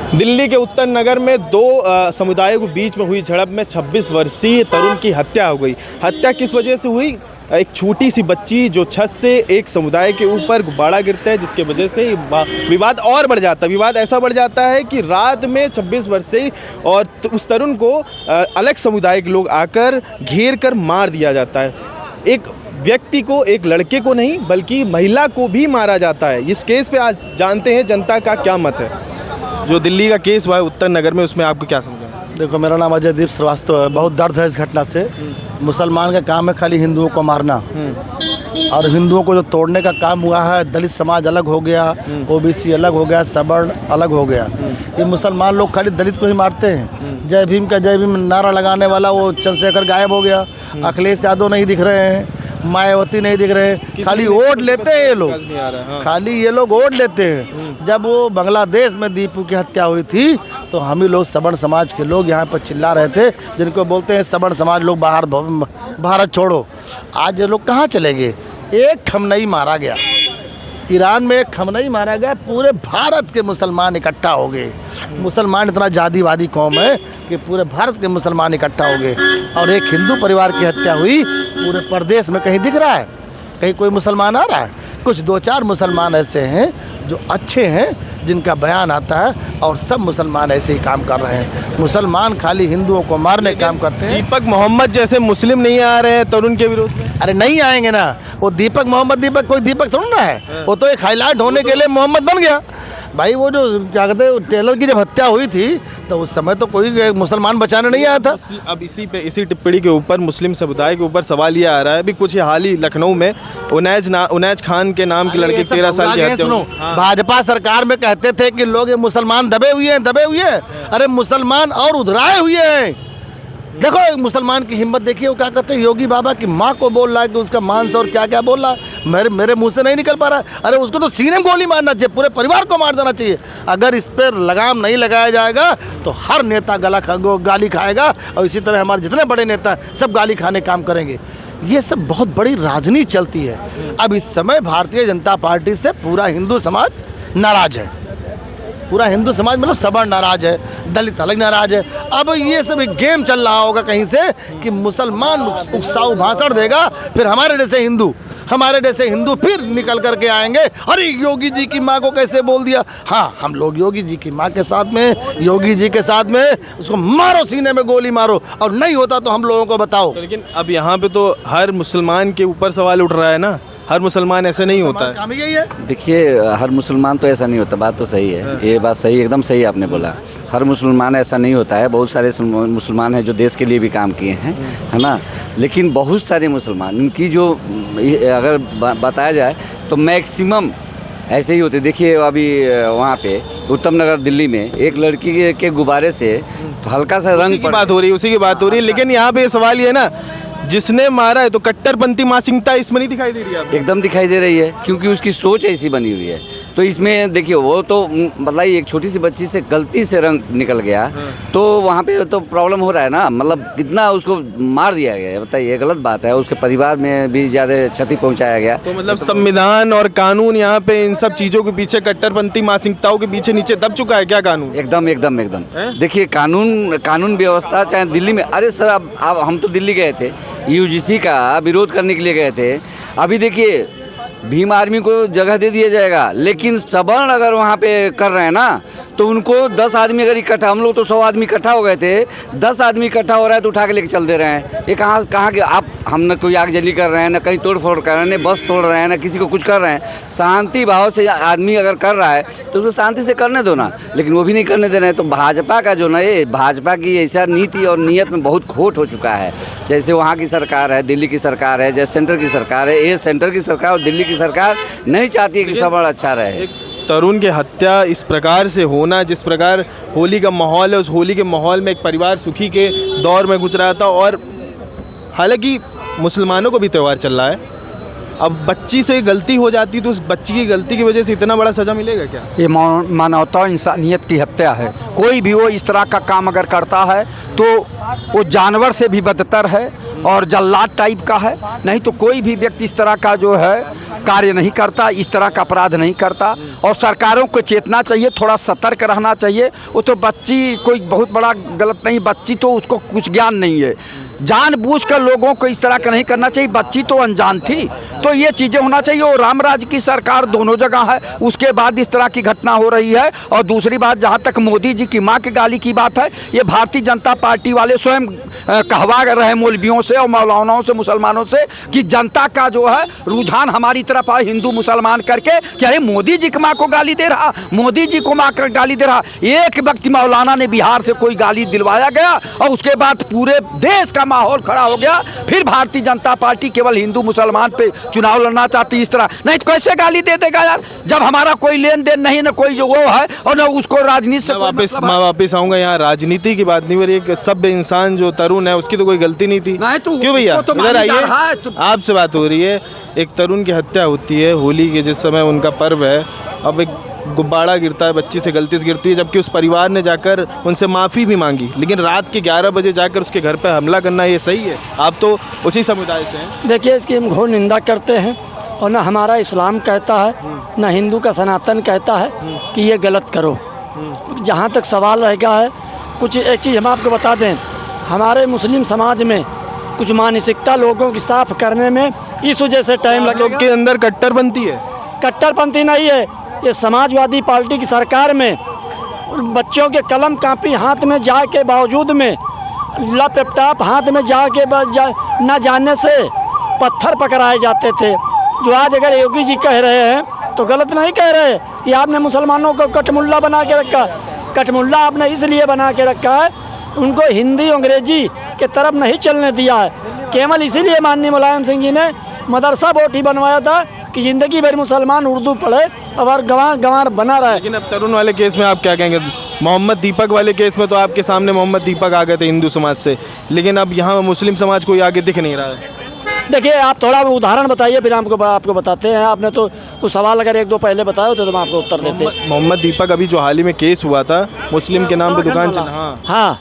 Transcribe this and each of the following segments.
दिल्ली के उत्तर नगर में दो समुदायों के बीच में हुई झड़प में 26 वर्षीय तरुण की हत्या हो गई। हत्या किस वजह से हुई? एक छोटी सी बच्ची जो छत से एक समुदाय के ऊपर गुब्बारा गिरता है, जिसके वजह से विवाद और बढ़ जाता है। विवाद ऐसा बढ़ जाता है कि रात में 26 वर्षीय और उस तरुण को अलग समुदाय के लोग आकर घेर कर मार दिया जाता है। एक व्यक्ति को, एक लड़के को नहीं बल्कि महिला को भी मारा जाता है। इस केस पे आज जानते हैं जनता का क्या मत है। जो दिल्ली का केस हुआ है उत्तर नगर में, उसमें आपको क्या समझा? देखो, मेरा नाम अजय दीप श्रीवास्तव है। बहुत दर्द है इस घटना से। मुसलमान का काम है खाली हिंदुओं को मारना, और हिंदुओं को जो तोड़ने का काम हुआ है, दलित समाज अलग हो गया, ओबीसी अलग हो गया, सवर्ण अलग हो गया। ये मुसलमान लोग खाली दलित को ही मारते हैं। जय भीम का जय भीम नारा लगाने वाला वो चंद्रशेखर गायब हो गया, अखिलेश यादव नहीं दिख रहे हैं, मायावती नहीं दिख रहे हैं। खाली वोट लेते हैं ये लोग, खाली ये लोग वोट लेते हैं। जब वो बांग्लादेश में दीपू की हत्या हुई थी तो हम ही लोग सवर्ण समाज के लोग यहाँ पर चिल्ला रहे थे, जिनको बोलते हैं सवर्ण समाज लोग बाहर भारत छोड़ो। आज ये लोग कहाँ चले गए? एक खमनई मारा गया, ईरान में एक खमनई मारा गया, पूरे भारत के मुसलमान इकट्ठा हो गए। मुसलमान इतना जातिवादी कौम है कि पूरे भारत के मुसलमान इकट्ठा हो गए, और एक हिंदू परिवार की हत्या हुई। पूरे प्रदेश में कहीं दिख रहा है? कहीं कोई मुसलमान आ रहा है? कुछ दो चार मुसलमान ऐसे हैं जो अच्छे हैं, जिनका बयान आता है, और सब मुसलमान ऐसे ही काम कर रहे हैं। मुसलमान खाली हिंदुओं को मारने का काम करते हैं। दीपक मोहम्मद जैसे मुस्लिम नहीं आ रहे हैं तरुण के विरोध में? अरे नहीं आएंगे ना। वो दीपक मोहम्मद, दीपक कोई दीपक थोड़ा ना है, वो तो एक हाईलाइट होने के लिए मोहम्मद बन गया भाई। वो जो क्या कहते हैं, टेलर की जब हत्या हुई थी तो उस समय तो कोई मुसलमान बचाने नहीं आया था। अब इसी टिप्पणी के ऊपर मुस्लिम समुदाय के ऊपर सवाल ये आ रहा है। अभी कुछ हाल ही लखनऊ में उनैज खान के नाम के लड़के 13 साल की हत्या हुई। भाजपा सरकार में कहते थे कि लोग ये मुसलमान दबे हुए हैं। अरे मुसलमान और उधराए हुए हैं। देखो एक मुसलमान की हिम्मत देखिए, वो क्या कहते हैं, योगी बाबा की माँ को बोल रहा है कि उसका मांस और क्या क्या बोल रहा है, मेरे मुंह से नहीं निकल पा रहा है। अरे उसको तो सीने में गोली मारना चाहिए, पूरे परिवार को मार देना चाहिए। अगर इस पर लगाम नहीं लगाया जाएगा तो हर नेता गाली खाएगा, और इसी तरह हमारे जितने बड़े नेता हैं सब गाली खाने काम करेंगे। ये सब बहुत बड़ी राजनीति चलती है। अब इस समय भारतीय जनता पार्टी से पूरा हिंदू समाज नाराज है। पूरा हिंदू समाज मतलब सवर्ण नाराज है, दलित अलग नाराज है। अब ये सब एक गेम चल रहा होगा कहीं से कि मुसलमान उकसाऊ भाषण देगा, फिर हमारे जैसे हिंदू फिर निकल करके आएंगे, अरे योगी जी की माँ को कैसे बोल दिया। हाँ, हम लोग योगी जी की माँ के साथ में, योगी जी के साथ में, उसको मारो, सीने में गोली मारो, और नहीं होता तो हम लोगों को बताओ। लेकिन अब यहाँ पे तो हर मुसलमान के ऊपर सवाल उठ रहा है ना, हर मुसलमान ऐसे नहीं होता है। काम यही है। देखिए, हर मुसलमान तो ऐसा नहीं होता, बात तो सही है। ये बात सही, एकदम सही आपने बोला। हर मुसलमान ऐसा नहीं होता है। बहुत सारे मुसलमान हैं जो देश के लिए भी काम किए हैं, है ना। लेकिन बहुत सारे मुसलमान, इनकी जो अगर बताया जाए तो मैक्सिमम ऐसे ही होते। देखिए अभी वहाँ पे उत्तम नगर दिल्ली में एक लड़की के गुब्बारे से हल्का सा रंग की बात हो रही है, उसी की बात हो रही है। लेकिन यहाँ पे सवाल ये है ना, जिसने मारा है तो कट्टरपंथी मानसिकता इसमें नहीं दिखाई दे रही है? एकदम दिखाई दे रही है, क्योंकि उसकी सोच ऐसी बनी हुई है। तो इसमें देखिए, वो तो बताइए, एक छोटी सी बच्ची से गलती से रंग निकल गया, तो वहाँ पे तो प्रॉब्लम हो रहा है ना। मतलब कितना उसको मार दिया गया, बताइए, गलत बात है। उसके परिवार में भी ज़्यादा क्षति पहुँचाया गया। तो मतलब संविधान और कानून यहाँ पे इन सब चीज़ों के पीछे, कट्टरपंथी मानसिकताओं के पीछे नीचे दब चुका है क्या कानून? एकदम। देखिए, कानून व्यवस्था चाहे दिल्ली में, अरे सर अब हम तो दिल्ली गए थे, यूजीसी का विरोध करने के लिए गए थे। अभी देखिए, भीम आर्मी को जगह दे दिया जाएगा, लेकिन सवर्ण अगर वहाँ पे कर रहे हैं ना, तो उनको 10 आदमी अगर इकट्ठा, हम लोग तो 100 आदमी इकट्ठा हो गए थे, 10 आदमी इकट्ठा हो रहा है तो उठा के लेके चल दे रहे हैं। ये कहाँ के आप, हम न कोई आगजनी कर रहे हैं, न कहीं तोड़ फोड़ कर रहे हैं, न बस तोड़ रहे हैं, न किसी को कुछ कर रहे हैं। शांति भाव से आदमी अगर कर रहा है तो उसको शांति से करने दो ना, लेकिन वो भी नहीं करने दे रहे हैं। तो भाजपा का जो ना, ये भाजपा की ऐसा नीति और नीयत में बहुत खोट हो चुका है। जैसे वहाँ की सरकार है, दिल्ली की सरकार है, जैसे सेंटर की सरकार है, ये सेंटर की सरकार और दिल्ली की सरकार नहीं चाहती है कि सब अच्छा रहे। तरुण की हत्या इस प्रकार से होना, जिस प्रकार होली का माहौल है, उस होली के माहौल में एक परिवार सुखी के दौर में गुजरा था, और हालांकि मुसलमानों को भी त्यौहार चल रहा है, अब बच्ची से गलती हो जाती तो उस बच्ची की गलती की वजह से इतना बड़ा सज़ा मिलेगा क्या? ये मानवता और इंसानियत की हत्या है। कोई भी वो इस तरह का काम अगर करता है तो वो जानवर से भी बदतर है और जल्लाद टाइप का है। नहीं तो कोई भी व्यक्ति इस तरह का जो है कार्य नहीं करता, इस तरह का अपराध नहीं करता। और सरकारों को चेतना चाहिए, थोड़ा सतर्क रहना चाहिए। वो तो बच्ची कोई बहुत बड़ा गलत नहीं, बच्ची तो उसको कुछ ज्ञान नहीं है, जानबूझकर लोगों को इस तरह का नहीं करना चाहिए। बच्ची तो अनजान थी, तो ये चीज़ें होना चाहिए। और रामराज की सरकार दोनों जगह है, उसके बाद इस तरह की घटना हो रही है। और दूसरी बात, जहाँ तक मोदी जी की माँ के गाली की बात है, ये भारतीय जनता पार्टी वाले स्वयं कहवा रहे मौलवियों से और मौलानाओं से, मुसलमानों से, कि जनता का जो है रुझान हमारी तरफ आए, हिंदू मुसलमान करके, कि अरे मोदी जी की माँ को गाली दे रहा, मोदी जी को माँ कर गाली दे रहा। एक व्यक्ति मौलाना ने बिहार से कोई गाली दिलवाया गया और उसके बाद पूरे देश का माहौल खड़ा हो गया। फिर भारतीय जनता पार्टी केवल हिंदू मुसलमान पे चुनाव लड़ना चाहती। इस तरह नहीं तो कैसे गाली दे देगा यार, जब हमारा कोई लेन देन नहीं, न कोई जो वो है और न उसको राजनीति से मैं वापस आऊंगा। यहाँ राजनीति की बात नहीं हो रही, एक सभ्य इंसान जो तरुण है उसकी तो कोई गलती नहीं थी। नहीं तो क्यों भैया तो इधर आइए, आपसे बात हो रही है। एक तरुण की हत्या होती है होली के जिस समय उनका पर्व है, अब एक गुब्बारा गिरता है, बच्ची से गलती से गिरती है, जबकि उस परिवार ने जाकर उनसे माफ़ी भी मांगी, लेकिन रात के 11 बजे जाकर उसके घर पर हमला करना ये सही है? आप तो उसी समुदाय से हैं। देखिए, इसकी हम घोर निंदा करते हैं और ना हमारा इस्लाम कहता है, ना हिंदू का सनातन कहता है कि ये गलत करो। जहाँ तक सवाल रहेगा है, कुछ एक चीज़ हम आपको बता दें, हमारे मुस्लिम समाज में कुछ मानसिकता लोगों की साफ करने में इस वजह से टाइम लगेगा। लोग के अंदर कट्टरपंथी है। कट्टरपंथी नहीं है, ये समाजवादी पार्टी की सरकार में बच्चों के कलम कापी हाथ में जा के बावजूद में, लैपटॉप हाथ में जा के न जानने से पत्थर पकड़ाए जाते थे। जो आज अगर योगी जी कह रहे हैं तो गलत नहीं कह रहे कि आपने मुसलमानों को कटमुल्ला बना के रखा। कटमुल्ला आपने इसलिए बना के रखा है, उनको हिंदी अंग्रेजी के तरफ नहीं चलने दिया है। केवल इसीलिए माननीय मुलायम सिंह जी ने मदरसा बोर्ड ही बनवाया था कि ज़िंदगी भर मुसलमान उर्दू पढ़े और गंवार बना रहे। लेकिन अब तरुण वाले केस में आप क्या कहेंगे? मोहम्मद दीपक वाले केस में तो आपके सामने मोहम्मद दीपक आ गए थे हिंदू समाज से, लेकिन अब यहाँ मुस्लिम समाज कोई आगे दिख नहीं रहा है। देखिए, आप थोड़ा उदाहरण बताइए, फिर आपको बताते हैं। आपने तो कुछ सवाल अगर एक दो पहले बताए होते तो हम आपको उत्तर देते। मोहम्मद दीपक अभी जो हाल ही में केस हुआ था, मुस्लिम के नाम पे दुकान चल, हाँ,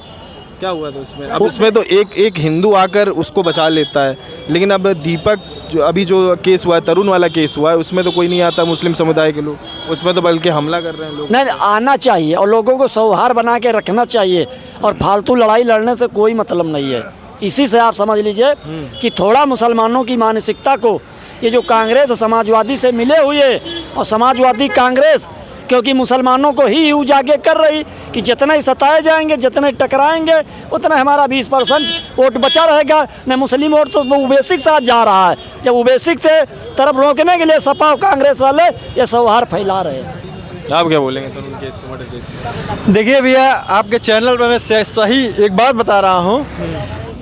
क्या हुआ था उसमें? अब उसमें तो एक हिंदू आकर उसको बचा लेता है, लेकिन अब दीपक जो अभी जो केस हुआ है, तरुण वाला केस हुआ है, उसमें तो कोई नहीं आता मुस्लिम समुदाय के लोग, उसमें तो बल्कि हमला कर रहे हैं लोग। नहीं, आना चाहिए और लोगों को सौहार्द बना के रखना चाहिए और फालतू लड़ाई लड़ने से कोई मतलब नहीं है। इसी से आप समझ लीजिए कि थोड़ा मुसलमानों की मानसिकता को, ये जो कांग्रेस और समाजवादी से मिले हुए, और समाजवादी कांग्रेस क्योंकि मुसलमानों को ही उजागर कर रही कि जितना ही सताए जाएंगे, जितने टकराएंगे, उतना हमारा 20% वोट बचा रहेगा। न मुस्लिम वोट तो ओवैसी के साथ जा रहा है। जब ओवैसी के तरफ रोकने के लिए सपा और कांग्रेस वाले ये सौहार्द फैला रहे हैं। आप क्या बोलेंगे तरुण केस में, मर्डर केस में? देखिए भैया, आपके चैनल पर मैं सही एक बात बता रहा हूँ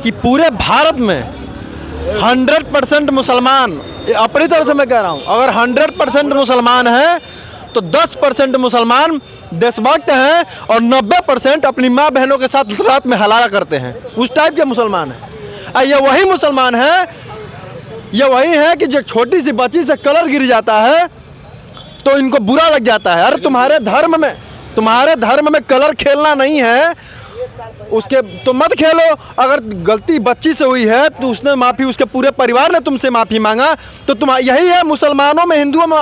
कि पूरे भारत में 100% मुसलमान, अपनी तरफ से मैं कह रहा हूँ, अगर 100% मुसलमान हैं तो 10% मुसलमान देशभक्त हैं और 90% अपनी माँ बहनों के साथ रात में हलाला करते हैं। उस टाइप के मुसलमान हैं। ये वही मुसलमान हैं, ये वही है कि जो छोटी सी बच्ची से कलर गिर जाता है तो इनको बुरा लग जाता है। अरे तुम्हारे धर्म में कलर खेलना नहीं है, उसके तो मत खेलो। अगर गलती बच्ची से हुई है तो उसने माफ़ी, उसके पूरे परिवार ने तुमसे माफ़ी मांगा, तो तुम, यही है मुसलमानों में हिंदुओं में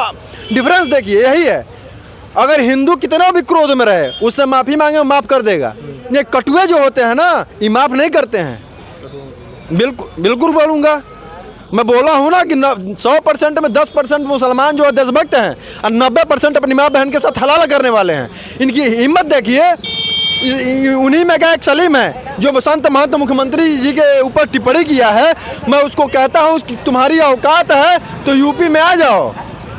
डिफरेंस। देखिए, यही है। अगर हिंदू कितना भी क्रोध में रहे, उससे माफ़ी मांगे वो माफ़ कर देगा। ये कटुए जो होते हैं ना, ये माफ़ नहीं करते हैं। बिल्कुल बोलूँगा, मैं बोला हूँ ना कि 100% में 10% मुसलमान जो है देशभक्त हैं और 90% अपनी माँ बहन के साथ हलाला करने वाले हैं। इनकी हिम्मत देखिए। उन्हीं में का एक सलीम है जो संत महंत मुख्यमंत्री जी के ऊपर टिप्पणी किया है। मैं उसको कहता हूँ कि तुम्हारी औकात है तो यूपी में आ जाओ,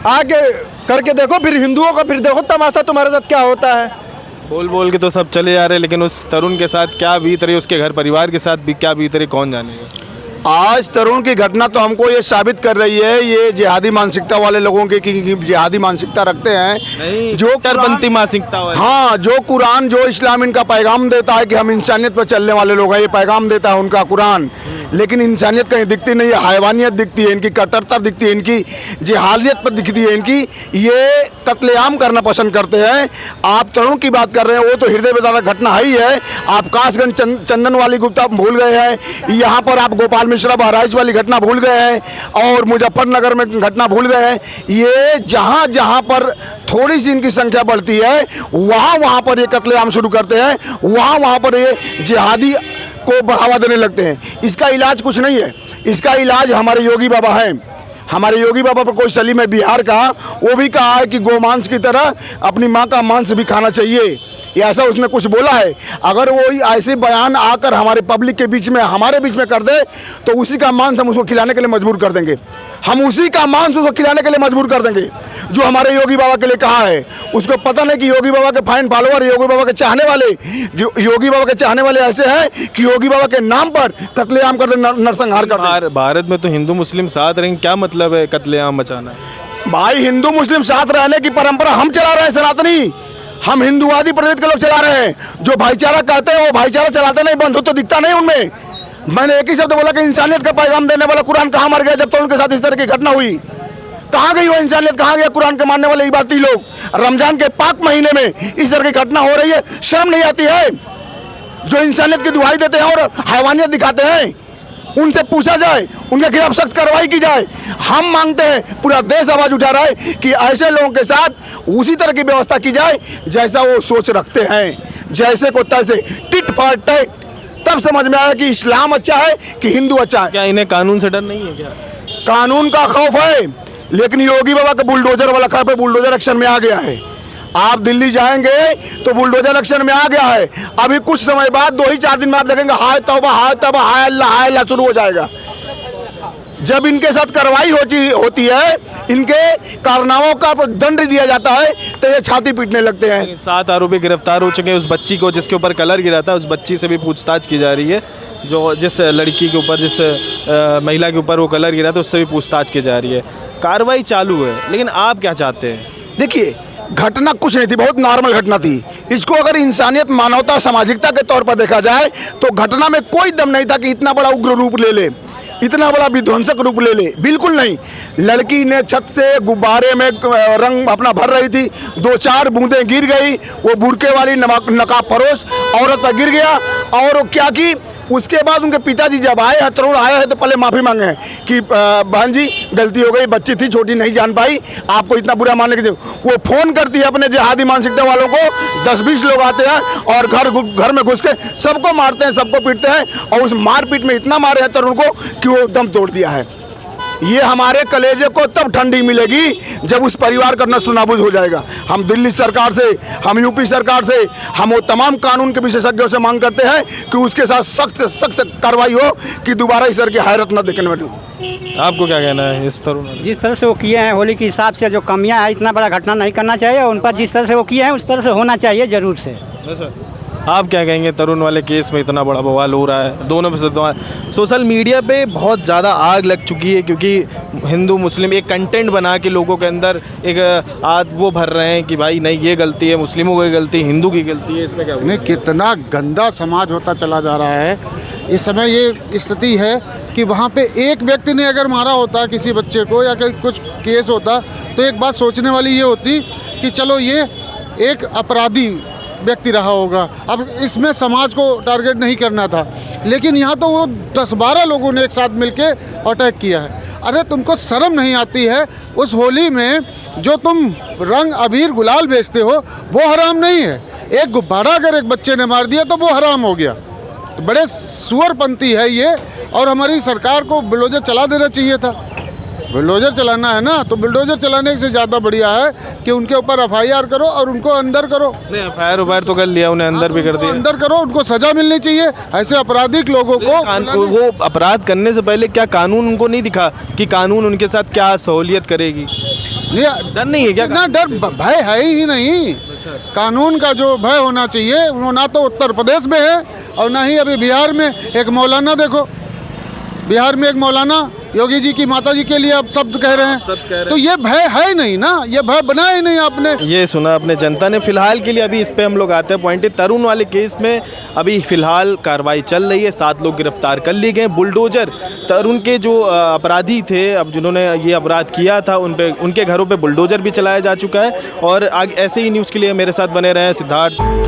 आगे करके देखो, फिर हिंदुओं का फिर देखो तमाशा तुम्हारे साथ क्या होता है। बोल के तो सब चले जा रहे हैं, लेकिन उस तरुण के साथ क्या बीत रही, उसके घर परिवार के साथ भी क्या बीत रही, कौन जानेगा। आज तरुण की घटना तो हमको ये साबित कर रही है, ये जिहादी मानसिकता वाले लोगों के की जिहादी मानसिकता रखते हैं, जो कट्टरपंथी मानसिकता वाले। हाँ, जो कुरान, जो इस्लाम इनका पैगाम देता है कि हम इंसानियत पर चलने वाले लोग हैं, ये पैगाम देता है उनका कुरान। लेकिन इंसानियत कहीं दिखती नहीं है, हैवानियत दिखती है, इनकी कट्टरता दिखती है, इनकी जिहादियत पर दिखती है इनकी। ये कत्लेआम करना पसंद करते हैं। आप तरुण की बात कर रहे हैं, वो तो हृदय विदारक घटना ही है। आप कासगंज चंदन वाली गुप्ता भूल गए हैं, यहाँ पर आप गोपाल मिश्रा बहराइच वाली घटना भूल गए हैं, और मुजफ्फरनगर में घटना भूल गए हैं। ये जहाँ जहाँ पर थोड़ी सी इनकी संख्या बढ़ती है, वहाँ पर ये कत्लेआम शुरू करते हैं, वहाँ पर ये जिहादी को बढ़ावा देने लगते हैं। इसका इलाज कुछ नहीं है, इसका इलाज हमारे योगी बाबा हैं। हमारे योगी बाबा पर कोई सलीम है बिहार का, वो भी कहा है कि गोमांस की तरह अपनी माँ का मांस भी खाना चाहिए, या ऐसा उसने कुछ बोला है। अगर वो ऐसे बयान आकर हमारे पब्लिक के बीच में, हमारे बीच में कर दे, तो उसी का मांस हम उसको खिलाने के लिए मजबूर कर देंगे। हम उसी का मांस उसको खिलाने के लिए मजबूर कर देंगे जो हमारे योगी बाबा के लिए कहा है। उसको पता नहीं कि योगी बाबा के फाइन फॉलोअर, योगी बाबा के चाहने वाले, जो योगी बाबा के चाहने वाले ऐसे हैं कि योगी बाबा के नाम पर कत्लेआम कर दे, नरसंहार कर दे। भारत में तो हिंदू मुस्लिम साथ रहेंगे, क्या मतलब है कत्लेआम मचाना? भाई हिंदू मुस्लिम साथ रहने की परंपरा हम चला रहे हैं, सनातनी। हम हिंदुवादी प्रवृत्ति के लोग चला रहे हैं। जो भाईचारा कहते हैं वो भाईचारा चलाते नहीं, बंधुत्व तो दिखता नहीं उनमें। मैंने एक ही शब्द बोला कि इंसानियत का पैगाम देने वाला कुरान कहाँ मर गया जब तो उनके साथ इस तरह की घटना हुई? कहाँ गई वो इंसानियत, कहाँ गया कुरान के मानने वाले इबादती लोग? रमजान के पाक महीने में इस तरह की घटना हो रही है, शर्म नहीं आती है? जो इंसानियत की दुहाई देते हैं और हैवानियत दिखाते हैं, उनसे पूछा जाए, उनके खिलाफ सख्त कार्रवाई की जाए। हम मांगते हैं, पूरा देश आवाज उठा रहा है कि ऐसे लोगों के साथ उसी तरह की व्यवस्था की जाए जैसा वो सोच रखते हैं, जैसे को तैसे, टिट फॉर टैट। तब समझ में आया कि इस्लाम अच्छा है कि हिंदू अच्छा है। क्या इन्हें कानून से डर नहीं है क्या? कानून का खौफ है, लेकिन योगी बाबा का बुलडोजर वाला खौफ है, बुलडोजर एक्शन में आ गया है। आप दिल्ली जाएंगे तो बुलडोजर एक्शन में आ गया है। अभी कुछ समय बाद 2-4 दिन में आप देखेंगे हाय तौबा हाय अल्लाह शुरू हो जाएगा। जब इनके साथ कार्रवाई होती है, इनके कारनामों का दंड दिया जाता है, तो ये छाती पीटने लगते हैं। 7 आरोपी गिरफ्तार हो चुके हैं। उस बच्ची को जिसके ऊपर कलर गिरा था, उस बच्ची से भी पूछताछ की जा रही है। जो जिस लड़की के ऊपर, जिस महिला के ऊपर वो कलर गिरा था, उससे भी पूछताछ की जा रही है। कार्रवाई चालू है, लेकिन आप क्या चाहते हैं? देखिए, घटना कुछ नहीं थी, बहुत नॉर्मल घटना थी। इसको अगर इंसानियत, मानवता, सामाजिकता के तौर पर देखा जाए तो घटना में कोई दम नहीं था कि इतना बड़ा उग्र रूप ले ले, इतना बड़ा विध्वंसक रूप ले ले। बिल्कुल नहीं। लड़की ने छत से गुब्बारे में रंग अपना भर रही थी, 2-4 बूंदें गिर गई, वो बुरके वाली नकाब फरोश औरत पर गिर गया। और वो क्या की, उसके बाद उनके पिताजी जब आए हैं, तरुण आए हैं, तो पहले माफ़ी मांगे हैं कि बहन जी गलती हो गई, बच्ची थी छोटी, नहीं जान पाई, आपको इतना बुरा मानने के। वो फ़ोन करती है अपने जिहादी मानसिकता वालों को, 10-20 लोग आते हैं और घर में घुस के सबको मारते हैं, सबको पीटते हैं। और उस मारपीट में इतना मारे हैं तरुण को कि वो दम तोड़ दिया है। ये हमारे कलेजे को तब ठंडी मिलेगी जब उस परिवार का नस्ल-नाबूद हो जाएगा। हम दिल्ली सरकार से, हम यूपी सरकार से, हम वो तमाम कानून के विशेषज्ञों से मांग करते हैं कि उसके साथ सख्त कार्रवाई हो कि दोबारा इस तरह की हैरत न देखने में मिले। आपको क्या कहना है इस तरुण? जिस तरह से वो किए हैं, होली के हिसाब से जो कमियां हैं, इतना बड़ा घटना नहीं करना चाहिए। उन पर जिस तरह से वो किए हैं उस तरह से होना चाहिए जरूर से। आप क्या कहेंगे? तरुण वाले केस में इतना बड़ा बवाल हो रहा है, दोनों में से सोशल मीडिया पे बहुत ज़्यादा आग लग चुकी है, क्योंकि हिंदू मुस्लिम एक कंटेंट बना के लोगों के अंदर एक वो भर रहे हैं कि भाई नहीं ये गलती है, मुस्लिमों की गलती, हिंदू की गलती है। इसमें क्या नहीं, कितना गंदा समाज होता चला जा रहा है। इस समय ये स्थिति है कि वहाँ पे एक व्यक्ति ने अगर मारा होता किसी बच्चे को या कुछ केस होता, तो एक बात सोचने वाली ये होती कि चलो ये एक अपराधी व्यक्ति रहा होगा, अब इसमें समाज को टारगेट नहीं करना था। लेकिन यहाँ तो वो 10-12 लोगों ने एक साथ मिलके अटैक किया है। अरे तुमको शर्म नहीं आती है? उस होली में जो तुम रंग अबीर गुलाल बेचते हो वो हराम नहीं है। एक गुब्बारा अगर एक बच्चे ने मार दिया तो वो हराम हो गया। तो बड़े सुअरपंथी है ये, और हमारी सरकार को बुलडोजर चला देना चाहिए था। बुलडोजर चलाना है ना, तो बुलडोजर चलाने से ज़्यादा बढ़िया है कि उनके ऊपर FIR करो और उनको अंदर करो। नहीं, FIR तो कर लिया, उन्हें अंदर भी कर दिया। अंदर करो, उनको सजा मिलनी चाहिए। ऐसे आपराधिक लोगों को वो अपराध करने से पहले क्या कानून उनको नहीं दिखा कि कानून उनके साथ क्या सहूलियत करेगी? डर नहीं है क्या? ना, डर भय है ही नहीं। कानून का जो भय होना चाहिए वो ना तो उत्तर प्रदेश में है और ना ही अभी बिहार में। एक मौलाना देखो, बिहार में एक मौलाना योगी जी की माता जी के लिए अब शब्द कह रहे हैं, तो ये भय है नहीं ना, ये भय बनाया ही नहीं आपने। ये सुना अपने जनता ने। फिलहाल के लिए अभी इस पे हम लोग आते हैं पॉइंट। तरुण वाले केस में अभी फिलहाल कार्रवाई चल रही है, 7 लोग गिरफ्तार कर लिए गए। बुलडोजर तरुण के जो अपराधी थे, अब जिन्होंने ये अपराध किया था, उनके घरों पे बुलडोजर भी चलाया जा चुका है। और आगे ऐसे ही न्यूज़ के लिए मेरे साथ बने रहे सिद्धार्थ।